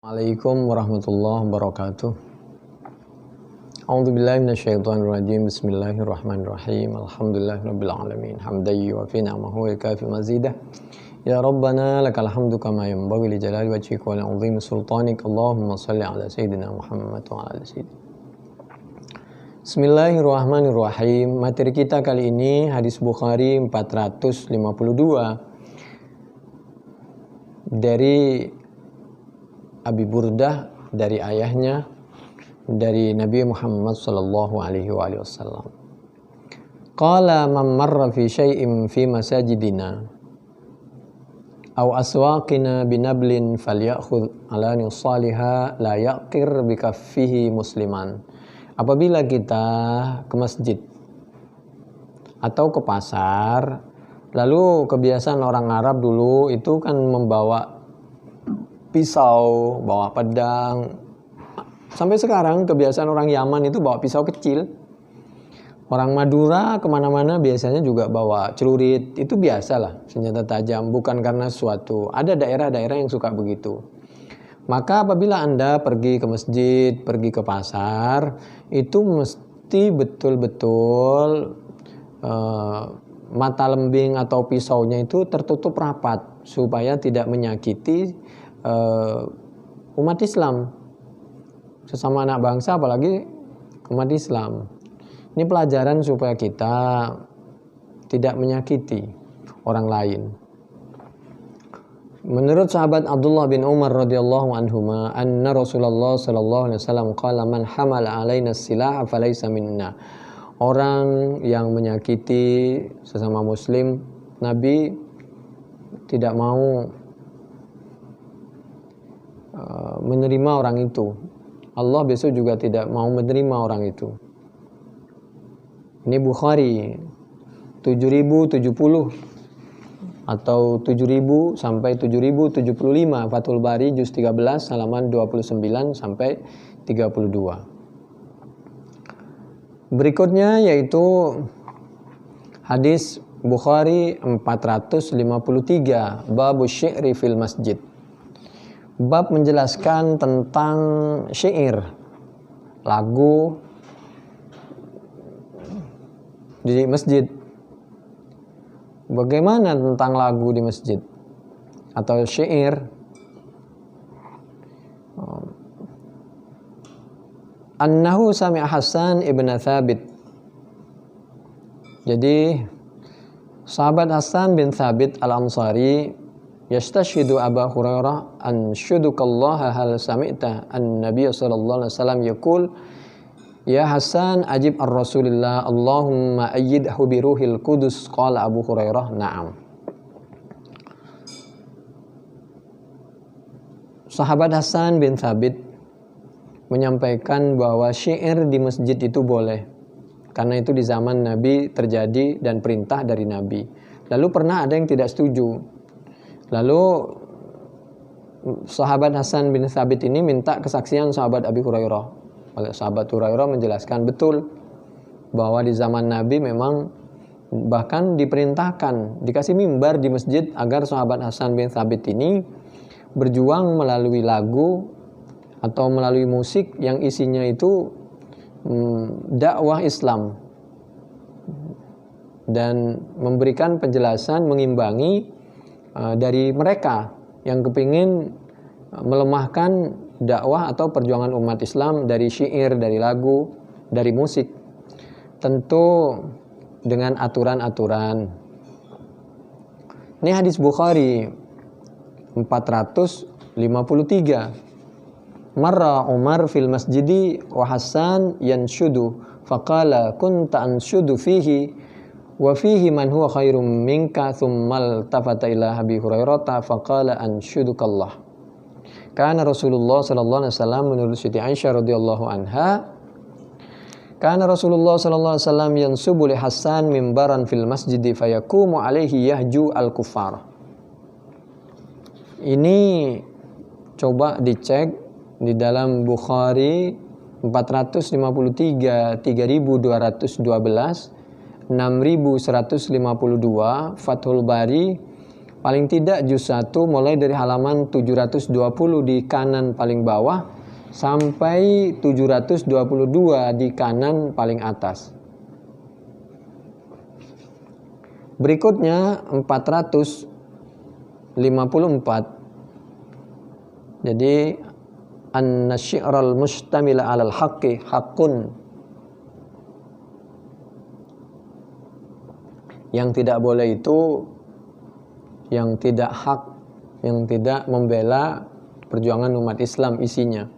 Assalamualaikum warahmatullahi wabarakatuh. A'udzubillahi minasyaitonirrajim. Bismillahirrahmanirrahim. Alhamdulillahirabbil alamin. Hamdan yuwafi ni'amahu wa yukafi mazidah. Ya Rabbana lakal hamdu kama yanbaghi li jalali wajhika wa li 'azimi sultanik. Allahumma shalli ala sayyidina Muhammad wa ala ali sayyidina. Bismillahirrahmanirrahim. Materi kita kali ini hadis Bukhari 452 dari Abi Burdah, dari ayahnya, dari Nabi Muhammad sallallahu alaihi wasallam. Qala man marra fi syai'in fi masajidina aw aswaqina binablin falyakhudh alani salihah la yaqir bikaffihi musliman. Apabila kita ke masjid atau ke pasar, lalu kebiasaan orang Arab dulu itu kan membawa pisau, bawa pedang. Sampai sekarang kebiasaan orang Yaman itu bawa pisau kecil. Orang Madura kemana-mana biasanya juga bawa celurit. Itu biasalah, senjata tajam. Bukan karena suatu, ada daerah-daerah yang suka begitu. Maka apabila Anda pergi ke masjid, pergi ke pasar, itu mesti betul-betul mata lembing atau pisaunya itu tertutup rapat supaya tidak menyakiti umat Islam, sesama anak bangsa, apalagi umat Islam. Ini pelajaran supaya kita tidak menyakiti orang lain. Menurut sahabat Abdullah bin Umar radhiyallahu anhuma, anna Rasulullah sallallahu alaihi wasallam qala man hamala alaina silah falaysa minna. Orang yang menyakiti sesama muslim, Nabi tidak mau menerima orang itu. Allah besok juga tidak mau menerima orang itu. Ini Bukhari 7070 atau 7000 sampai 7075, Fathul Bari juz 13 halaman 29 sampai 32. Berikutnya yaitu hadis Bukhari 453, babus syi'ri fil masjid. Bab menjelaskan tentang syair, lagu di masjid. Bagaimana tentang lagu di masjid atau syair? Annahu sami'a Hasan ibn Thabit. Jadi sahabat Hasan bin Thabit al-Ansari yastashhidu Abu Hurairah an syudukallaha hal sami'ta an-nabiy sallallahu alaihi wasallam yaqul ya Hasan ajib ar-Rasulillah Allahumma ayyidhu bi ruhil qudus. Qala Abu Hurairah na'am. Sahabat Hasan bin Thabit menyampaikan bahwa syair di masjid itu boleh, karena itu di zaman Nabi terjadi dan perintah dari Nabi. Lalu pernah ada yang tidak setuju. Lalu sahabat Hasan bin Thabit ini minta kesaksian sahabat Abi Hurairah. Sahabat Hurairah menjelaskan betul bahwa di zaman Nabi memang bahkan diperintahkan, dikasih mimbar di masjid agar sahabat Hasan bin Thabit ini berjuang melalui lagu atau melalui musik yang isinya itu dakwah Islam dan memberikan penjelasan, mengimbangi dari mereka yang kepingin melemahkan dakwah atau perjuangan umat Islam dari syair, dari lagu, dari musik, tentu dengan aturan-aturan. Ini hadis Bukhari 453. Marra Umar fil masjidi wa Hasan yanshudu faqala kunta anshudu fihi wa fihi man huwa khairum minka thumma altafata ila Abi Hurairah faqala anshudukallah. Kana Rasulullah sallallahu alaihi wasallam, menurut Siti Aisyah radhiyallahu anha, kana Rasulullah sallallahu alaihi wasallam yansubu li Hasan mimbaran fil masjid fayaqumu alaihi yahju al-kuffar. Ini coba dicek di dalam Bukhari 453, 3212, 6152, Fathul Bari paling tidak juz 1 mulai dari halaman 720 di kanan paling bawah sampai 722 di kanan paling atas. Berikutnya 454. Jadi an-nasyi'ral mustamila 'alal haqqi haqqun. Yang tidak boleh itu yang tidak hak, yang tidak membela perjuangan umat Islam isinya.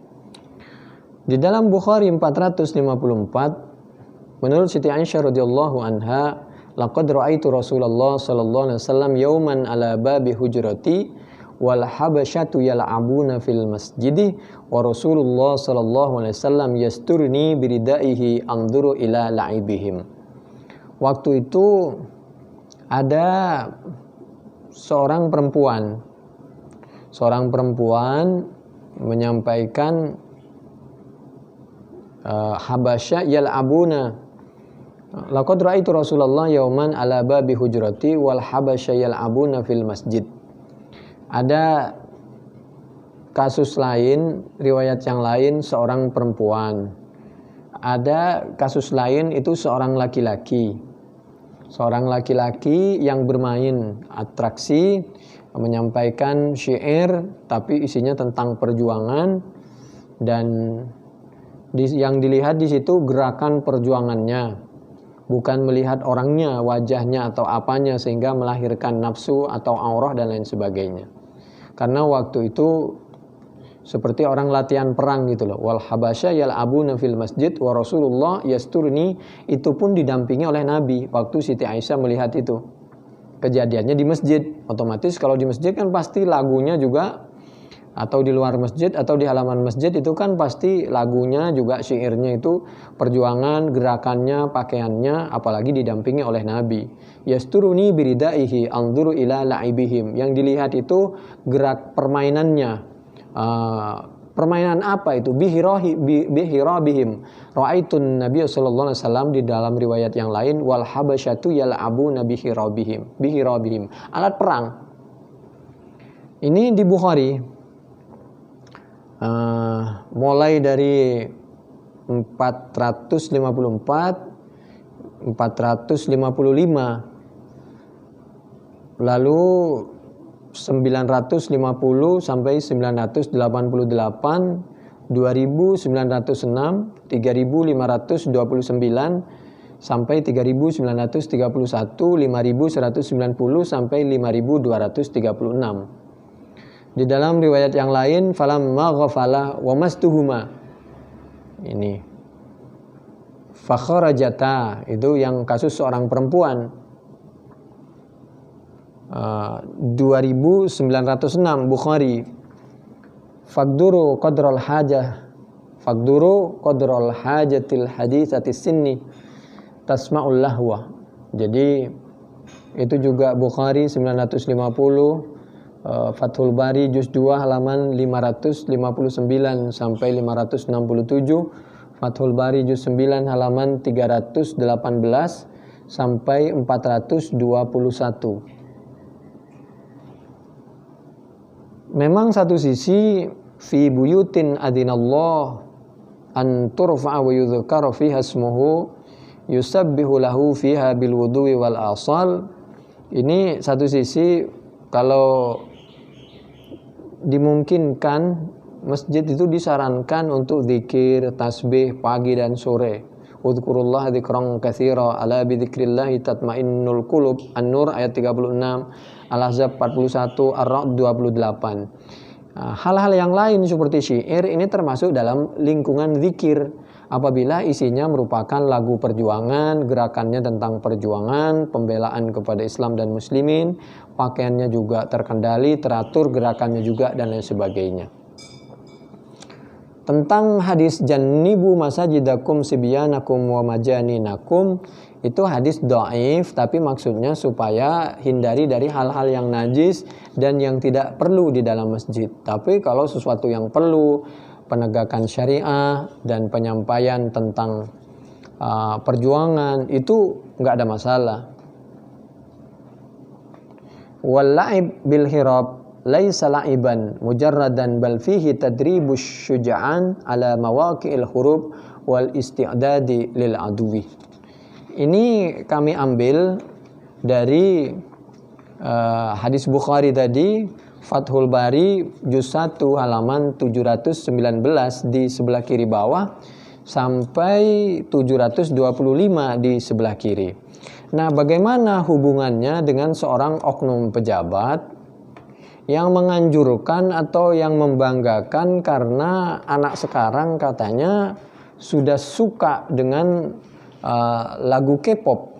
Di dalam Bukhari 454, menurut Siti Aisyah radhiyallahu anha, laqad ra'aitu Rasulullah sallallahu alaihi wasallam yauman ala babi hujrati wal habasyatu yal'abuna fil masjidi wa Rasulullah sallallahu alaihi wasallam yasturni biridaihi anzuru ila la'ibihim. Waktu itu ada seorang perempuan menyampaikan Habasya yal'abuna. Laqad ra'aitu Rasulullah yauman ala babi hujrati wal habasya yal'abuna fil masjid. Ada kasus lain, riwayat yang lain seorang perempuan. Ada kasus lain itu seorang laki-laki. Seorang laki-laki yang bermain atraksi, menyampaikan syair tapi isinya tentang perjuangan, dan yang dilihat di situ gerakan perjuangannya, bukan melihat orangnya, wajahnya atau apanya sehingga melahirkan nafsu atau aurah dan lain sebagainya. Karena waktu itu seperti orang latihan perang gitu loh. Wal habasya yal'abuna fil masjid wa Rasulullah yasturni, itu pun didampingi oleh Nabi. Waktu Siti Aisyah melihat itu kejadiannya di masjid, otomatis kalau di masjid kan pasti lagunya juga, atau di luar masjid atau di halaman masjid itu kan pasti lagunya juga, syairnya itu perjuangan, gerakannya, pakaiannya, apalagi didampingi oleh Nabi. Yasturuni biridaihi anzuru ila la'ibihim. Yang dilihat itu gerak permainannya. Permainan apa itu? Bihirabihim. Ra'aitun Nabi sallallahu alaihi wasallam, di dalam riwayat yang lain wal habasyatu yal'abuna bihirabihim. Alat perang. Ini di Bukhari. Mulai dari 454, 455, lalu 950 sampai 988, 2906, 3529 sampai 3931, 5190 sampai 5236. Di dalam riwayat yang lain falamma ghafala wa mastuhuma, ini fakharajata, itu yang kasus seorang perempuan. 2906 Bukhari, faqduru qadral hajatil haditsatis sinni tasma'ul lahwa. Jadi itu juga Bukhari 950, Fathul Bari juz 2 halaman 559 sampai 567, Fathul Bari juz 9 halaman 318 sampai 421. Memang satu sisi fi buyutin adinallah an turfa'a wa yudhkara fiha ismuhu yusabbihu lahu fiha bil wudu'i wal asal. Ini satu sisi kalau dimungkinkan masjid itu disarankan untuk zikir, tasbih pagi dan sore. Udzukurullaha dzikran katsira, ala bidzikrillahi tatmainnul qulub. An-Nur ayat 36, Al-Ahzab 41, Ar-Ra'd 28. Hal-hal yang lain seperti syair ini termasuk dalam lingkungan zikir apabila isinya merupakan lagu perjuangan, gerakannya tentang perjuangan, pembelaan kepada Islam dan muslimin, pakaiannya juga terkendali, teratur, gerakannya juga dan lain sebagainya. Tentang hadis jannibu masajidakum sibyanakum wa majaninakum, itu hadis dhaif, tapi maksudnya supaya hindari dari hal-hal yang najis dan yang tidak perlu di dalam masjid. Tapi kalau sesuatu yang perlu, penegakan syariah dan penyampaian tentang perjuangan, itu nggak ada masalah. Wal la'ib bil hirab laisa la'iban mujarradan bal fihi tadribus syuja'an ala mawaqi'il hurub wal isti'dadi lil aduwi. Ini kami ambil dari hadis Bukhari tadi, Fathul Bari juz 1 halaman 719 di sebelah kiri bawah sampai 725 di sebelah kiri. Nah, bagaimana hubungannya dengan seorang oknum pejabat yang menganjurkan atau yang membanggakan karena anak sekarang katanya sudah suka dengan lagu K-pop.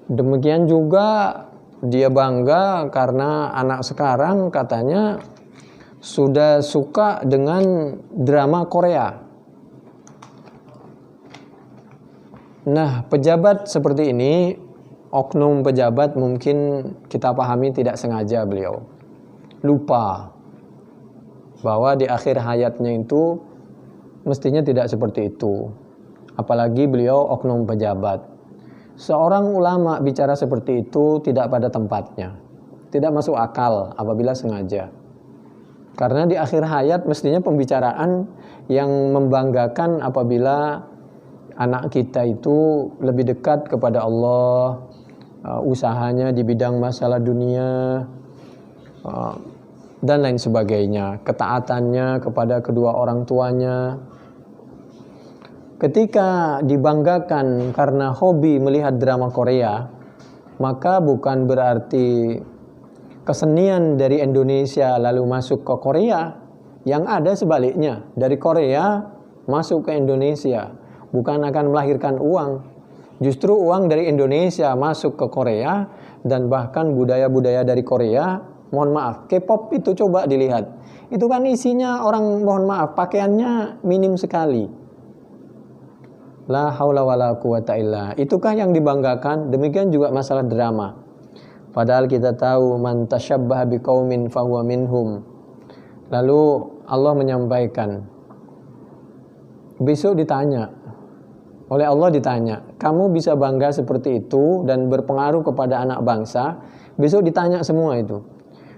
Demikian juga dia bangga karena anak sekarang katanya sudah suka dengan drama Korea. Nah, pejabat seperti ini, oknum pejabat mungkin kita pahami tidak sengaja beliau lupa bahwa di akhir hayatnya itu mestinya tidak seperti itu. Apalagi beliau oknum pejabat. Seorang ulama bicara seperti itu tidak pada tempatnya, tidak masuk akal apabila sengaja. Karena di akhir hayat mestinya pembicaraan yang membanggakan apabila anak kita itu lebih dekat kepada Allah, usahanya di bidang masalah dunia, dan lain sebagainya, ketaatannya kepada kedua orang tuanya. Ketika dibanggakan karena hobi melihat drama Korea, maka bukan berarti kesenian dari Indonesia lalu masuk ke Korea. Yang ada sebaliknya, dari Korea masuk ke Indonesia. Bukan akan melahirkan uang. Justru uang dari Indonesia masuk ke Korea, dan bahkan budaya-budaya dari Korea, mohon maaf, K-pop itu coba dilihat. Itu kan isinya orang, mohon maaf, pakaiannya minim sekali. La haula wala quwata illa. Itukah yang dibanggakan? Demikian juga masalah drama. Padahal kita tahu man tasyabbaha biqaumin fahuwa minhum. Lalu Allah menyampaikan, besok ditanya, oleh Allah ditanya, kamu bisa bangga seperti itu dan berpengaruh kepada anak bangsa? Besok ditanya semua itu.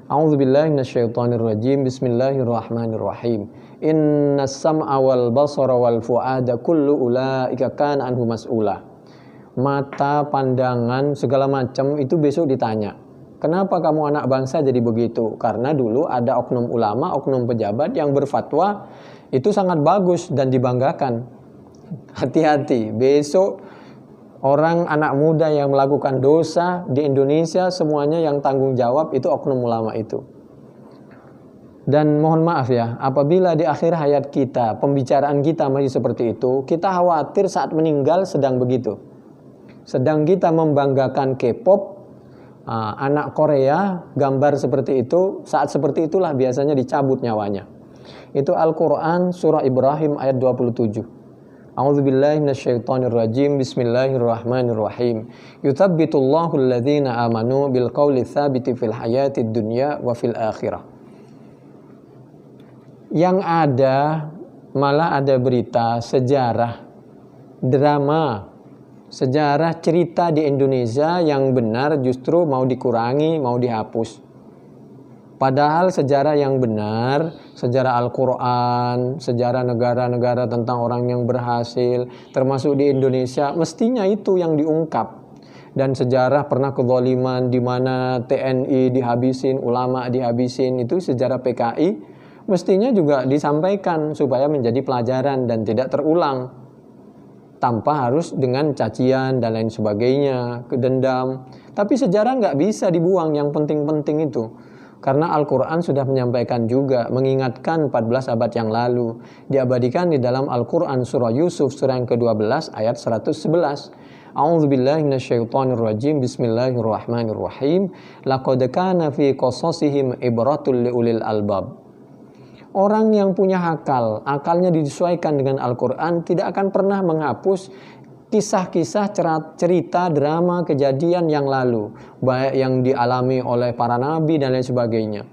A'udzubillahi minasyaitonirrajim. Bismillahirrahmanirrahim. Innas sam'a wal basara wal fu'ada kullu ulaika kana anhu mas'ula. Mata, pandangan, segala macam itu besok ditanya. Kenapa kamu anak bangsa jadi begitu? Karena dulu ada oknum ulama, oknum pejabat yang berfatwa itu sangat bagus dan dibanggakan. Hati-hati, besok orang anak muda yang melakukan dosa di Indonesia semuanya yang tanggung jawab itu oknum ulama itu. Dan mohon maaf ya, apabila di akhir hayat kita pembicaraan kita masih seperti itu, kita khawatir saat meninggal sedang begitu. Sedang kita membanggakan K-pop, anak Korea, gambar seperti itu, saat seperti itulah biasanya dicabut nyawanya. Itu Al-Quran surah Ibrahim ayat 27. A'udzubillahi minasyaitonirrajim. Bismillahirrahmanirrahim. Yuthabbitullahu alladhina amanu bil qawli tsabiti fil hayatid dunya wa fil akhirah. Yang ada malah ada berita sejarah drama, sejarah cerita di Indonesia yang benar justru mau dikurangi, mau dihapus. Padahal sejarah yang benar, sejarah Al-Quran, sejarah negara-negara tentang orang yang berhasil, termasuk di Indonesia, mestinya itu yang diungkap. Dan sejarah pernah kezaliman di mana TNI dihabisin, ulama dihabisin, itu sejarah PKI, mestinya juga disampaikan supaya menjadi pelajaran dan tidak terulang. Tanpa harus dengan cacian dan lain sebagainya, kedendam. Tapi sejarah nggak bisa dibuang yang penting-penting itu. Karena Al-Quran sudah menyampaikan juga, mengingatkan 14 abad yang lalu. Diabadikan di dalam Al-Quran surah Yusuf surah yang ke-12 ayat 111. A'udzubillahi minasyaitonirrajim. Bismillahirrahmanirrahim. Laqad kana fi qasasihim ibratul liulil albab. Orang yang punya akal, akalnya disesuaikan dengan Al-Quran, tidak akan pernah menghapus kisah-kisah, cerita, drama, kejadian yang lalu, baik yang dialami oleh para nabi dan lain sebagainya.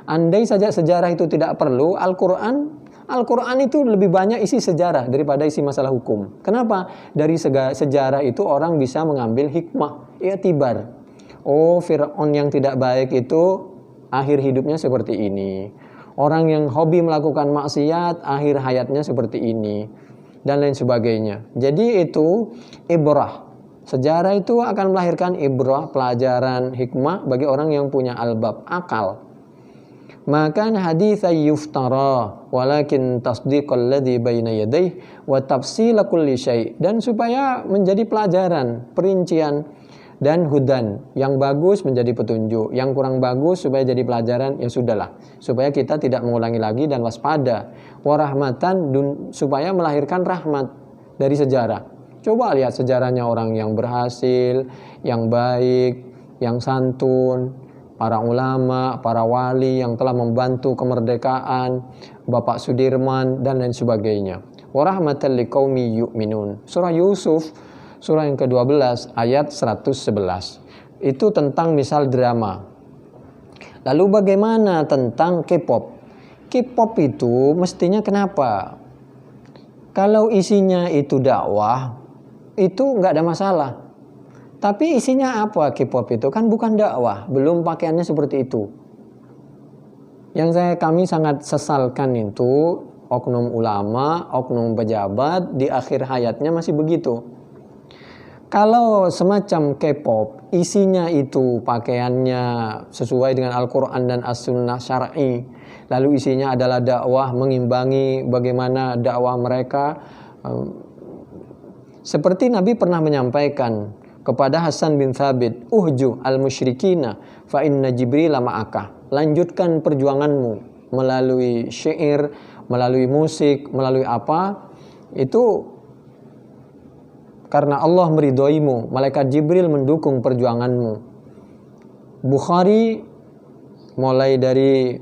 Andai saja sejarah itu tidak perlu, Al-Quran itu lebih banyak isi sejarah daripada isi masalah hukum. Kenapa? Dari sejarah itu orang bisa mengambil hikmah, i'tibar. Oh, Fir'aun yang tidak baik itu akhir hidupnya seperti ini. Orang yang hobi melakukan maksiat akhir hayatnya seperti ini, dan lain sebagainya. Jadi itu ibrah. Sejarah itu akan melahirkan ibrah, pelajaran, hikmah bagi orang yang punya albab, akal. Maka haditsa yuftara walakin tasdiqal ladzi baina yadayhi wa tafsila kulli syai', dan supaya menjadi pelajaran, perincian dan hudan, yang bagus menjadi petunjuk, yang kurang bagus supaya jadi pelajaran, ya sudahlah, supaya kita tidak mengulangi lagi dan waspada. Warahmatan, supaya melahirkan rahmat dari sejarah. Coba lihat sejarahnya orang yang berhasil, yang baik, yang santun, para ulama, para wali yang telah membantu kemerdekaan, Bapak Sudirman dan lain sebagainya. Warahmatan liqaumi yu'minun. Surah Yusuf, surah yang ke-12 ayat 111. Itu tentang misal drama. Lalu bagaimana tentang K-pop? K-pop itu mestinya kenapa? Kalau isinya itu dakwah, itu nggak ada masalah. Tapi isinya apa K-pop itu? Kan bukan dakwah, belum pakaiannya seperti itu. Yang kami sangat sesalkan itu oknum ulama, oknum pejabat di akhir hayatnya masih begitu. Kalau semacam K-pop, isinya itu pakaiannya sesuai dengan Al-Quran dan As-Sunnah syar'i, lalu isinya adalah dakwah, mengimbangi bagaimana dakwah mereka. Seperti Nabi pernah menyampaikan kepada Hasan bin Thabit, uhju al-musyrikina fa inna Jibril ma'aka. Lanjutkan perjuanganmu melalui syair, melalui musik, melalui apa, itu karena Allah meridhoimu, malaikat Jibril mendukung perjuanganmu. Bukhari mulai dari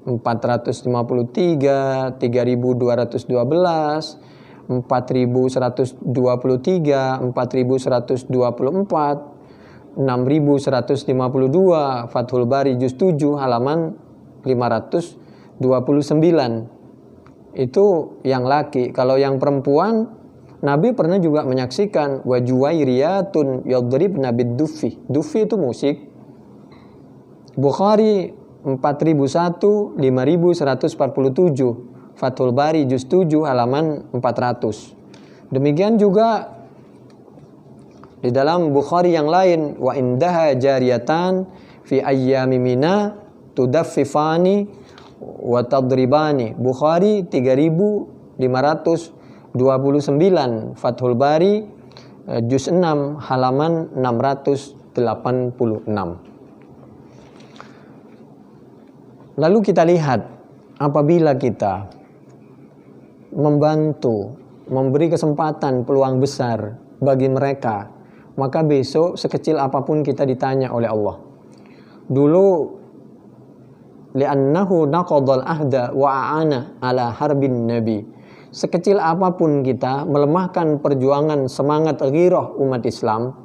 453, 3212, 4123, 4124, 6152, Fathul Bari juz 7 halaman 529. Itu yang laki. Kalau yang perempuan, Nabi pernah juga menyaksikan wajuwairiyatun yadribna bid-duffi. Duffi itu musik. Bukhari 4001, 5147. Fathul Bari juz 7 halaman 400. Demikian juga di dalam Bukhari yang lain, wa indaha jariyatan fi ayyami mina tudaffifani wa tadribani. Bukhari 3529, Fathul Bari juz 6 halaman 686. Lalu kita lihat, apabila kita membantu, memberi kesempatan, peluang besar bagi mereka, maka besok sekecil apapun kita ditanya oleh Allah. Dulu li'annahu naqadal ahda wa a'ana ala harbin nabi. Sekecil apapun kita melemahkan perjuangan semangat ghirah umat Islam,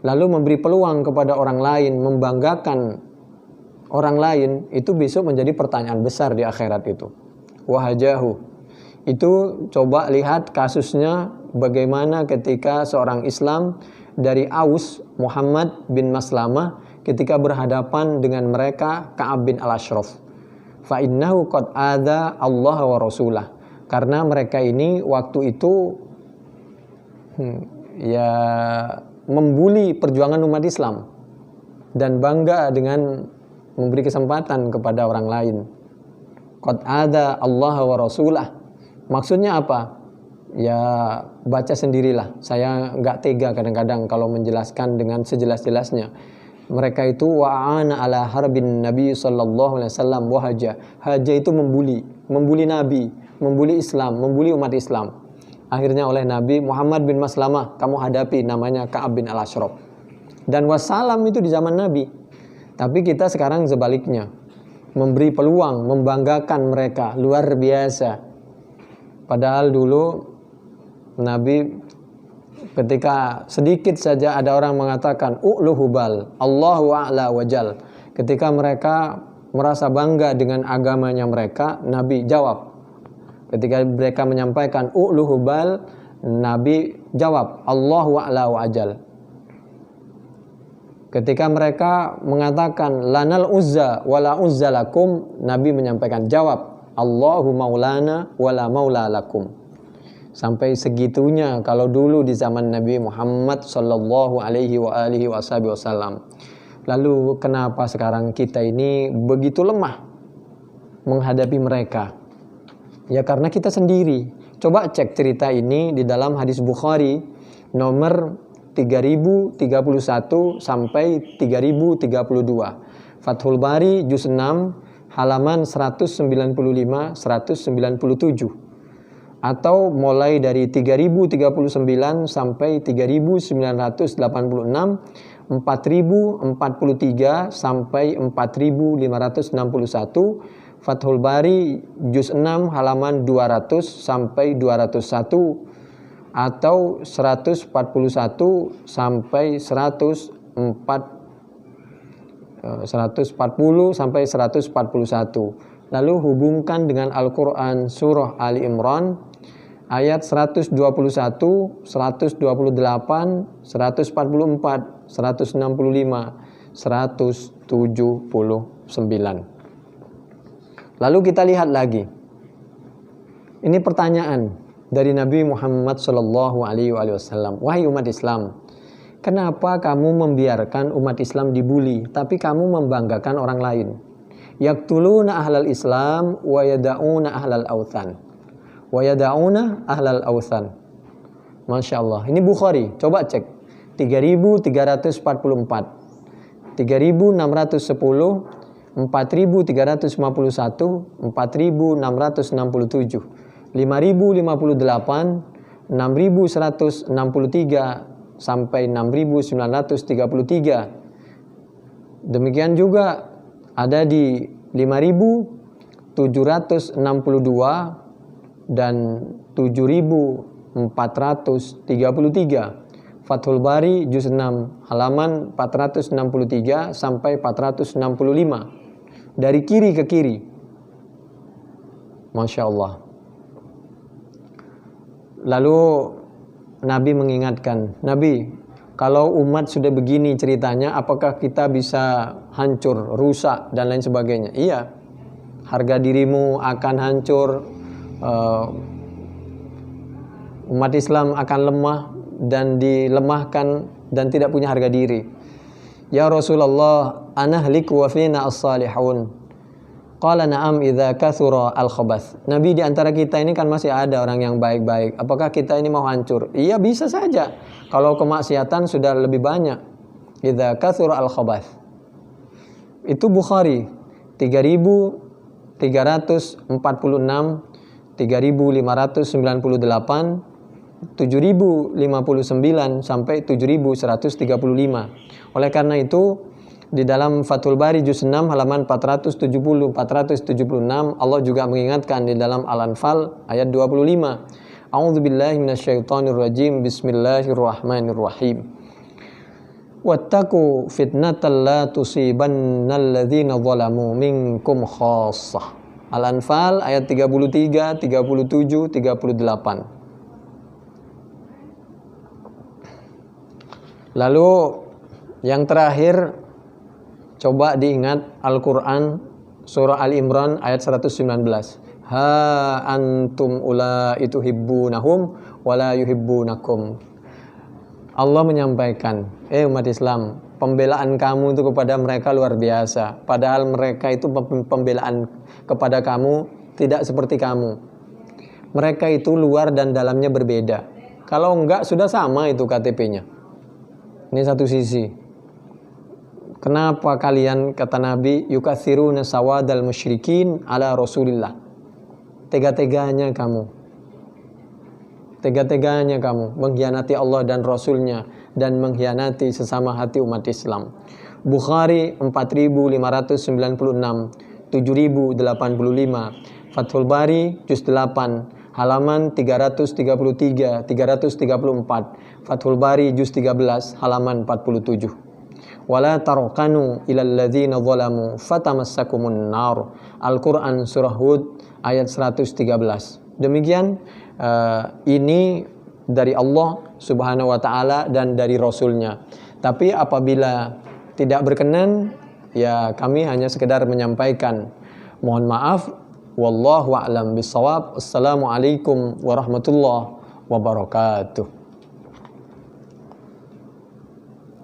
lalu memberi peluang kepada orang lain, membanggakan orang lain, itu besok menjadi pertanyaan besar di akhirat itu. Wahajahu. Itu coba lihat kasusnya bagaimana ketika seorang Islam dari Aus, Muhammad bin Maslamah, ketika berhadapan dengan mereka Ka'ab bin Al-Ashraf. Fa innahu qad adza Allah wa rasulah. Karena mereka ini waktu itu membuli perjuangan umat Islam dan bangga dengan memberi kesempatan kepada orang lain. Qad adza Allah wa rasulah. Maksudnya apa? Ya baca sendirilah. Saya nggak tega kadang-kadang kalau menjelaskan dengan sejelas-jelasnya. Mereka itu wa'ana ala harbin Nabi sallallahu alaihi wasallam wahaja. Haja itu membuli Nabi, membuli Islam, membuli umat Islam. Akhirnya oleh Nabi Muhammad bin Maslamah, kamu hadapi, namanya Ka'ab bin Al-Ashraf. Dan wassalam itu di zaman Nabi. Tapi kita sekarang sebaliknya, memberi peluang, membanggakan mereka, luar biasa. Padahal dulu Nabi ketika sedikit saja ada orang mengatakan u'luhubal, Allahu a'la wajal. Ketika mereka merasa bangga dengan agamanya mereka, Nabi jawab. Ketika mereka menyampaikan u'luhubal, Nabi jawab Allahu a'la wajal. Ketika mereka mengatakan lanal uzza wala uzza lakum, Nabi menyampaikan, jawab, Allahu maulana wala maula lakum. Sampai segitunya kalau dulu di zaman Nabi Muhammad sallallahu alaihi wa alihi wasallam. Lalu kenapa sekarang kita ini begitu lemah menghadapi mereka? Ya karena kita sendiri. Coba cek cerita ini di dalam hadis Bukhari nomor 3031 sampai 3032. Fathul Bari juz 6 halaman 195 197. Atau mulai dari 3039 sampai 3986, 4043 sampai 4561, Fathul Bari juz 6 halaman 200 sampai 201, atau 141 sampai 140 sampai 141. Lalu hubungkan dengan Al-Quran surah Ali Imran ayat 121, 128, 144, 165, 179. Lalu kita lihat lagi. Ini pertanyaan dari Nabi Muhammad sallallahu alaihi wasallam. Wahai umat Islam, kenapa kamu membiarkan umat Islam dibuli, tapi kamu membanggakan orang lain? Yaqtuluna ahlal Islam wa yada'una ahlal authan. Wa yada'una ahlal authan. Masya Allah. Ini Bukhari. Coba cek. 3344, 3610, 4351, 4667, 5058, 6163 sampai 6933. Demikian juga ada di 5762 dan 7433. Fathul Bari juz 6 halaman 463 sampai 465. Dari kiri ke kiri. Masya Allah. Lalu Nabi mengingatkan, Nabi, kalau umat sudah begini ceritanya, apakah kita bisa hancur, rusak, dan lain sebagainya? Iya, harga dirimu akan hancur, umat Islam akan lemah dan dilemahkan dan tidak punya harga diri. Ya Rasulullah, anahliku wa fina as-salihun. Qala na'am idza kathura al-khabath. Nabi, di antara kita ini kan masih ada orang yang baik-baik. Apakah kita ini mau hancur? Iya, bisa saja. Kalau kemaksiatan sudah lebih banyak. Idza kathura al-khabath. Itu Bukhari 3346, 3598, 7059 sampai 7135. Oleh karena itu di dalam Fathul Bari juz 6 halaman 470 476 Allah juga mengingatkan di dalam Al-Anfal ayat 25. A'udzubillahi minasyaitonir rajim. Bismillahirrahmanirrahim. Wattaqu fitnatal la tusibannal ladzina zalamu minkum khassah. Al-Anfal ayat 33, 37, 38. Lalu yang terakhir, coba diingat Al-Quran surah Ali Imran ayat 119. Ha antum ulai tuhibbunahum wala yuhibbunakum. Allah menyampaikan, umat Islam, pembelaan kamu itu kepada mereka luar biasa. Padahal mereka itu pembelaan kepada kamu tidak seperti kamu. Mereka itu luar dan dalamnya berbeda. Kalau enggak sudah sama itu KTP-nya. Ini satu sisi. Kenapa kalian, kata Nabi, yukathiruna sawadal musyrikin ala Rasulillah. Tega-teganya kamu. Tega-teganya kamu mengkhianati Allah dan Rasulnya dan mengkhianati sesama hati umat Islam. Bukhari 4596, 7085. Fathul Bari juz 8 halaman 333, 334. Fathul Bari juz 13 halaman 47. Wala tarkanu ilal ladzina zalamu fatamassakumun nar. Al-Quran surah Hud ayat 113. Demikian ini dari Allah Subhanahu wa taala dan dari Rasulnya. Tapi apabila tidak berkenan, ya kami hanya sekedar menyampaikan. Mohon maaf. Wallahu a'lam bishawab. Assalamualaikum warahmatullahi wabarakatuh.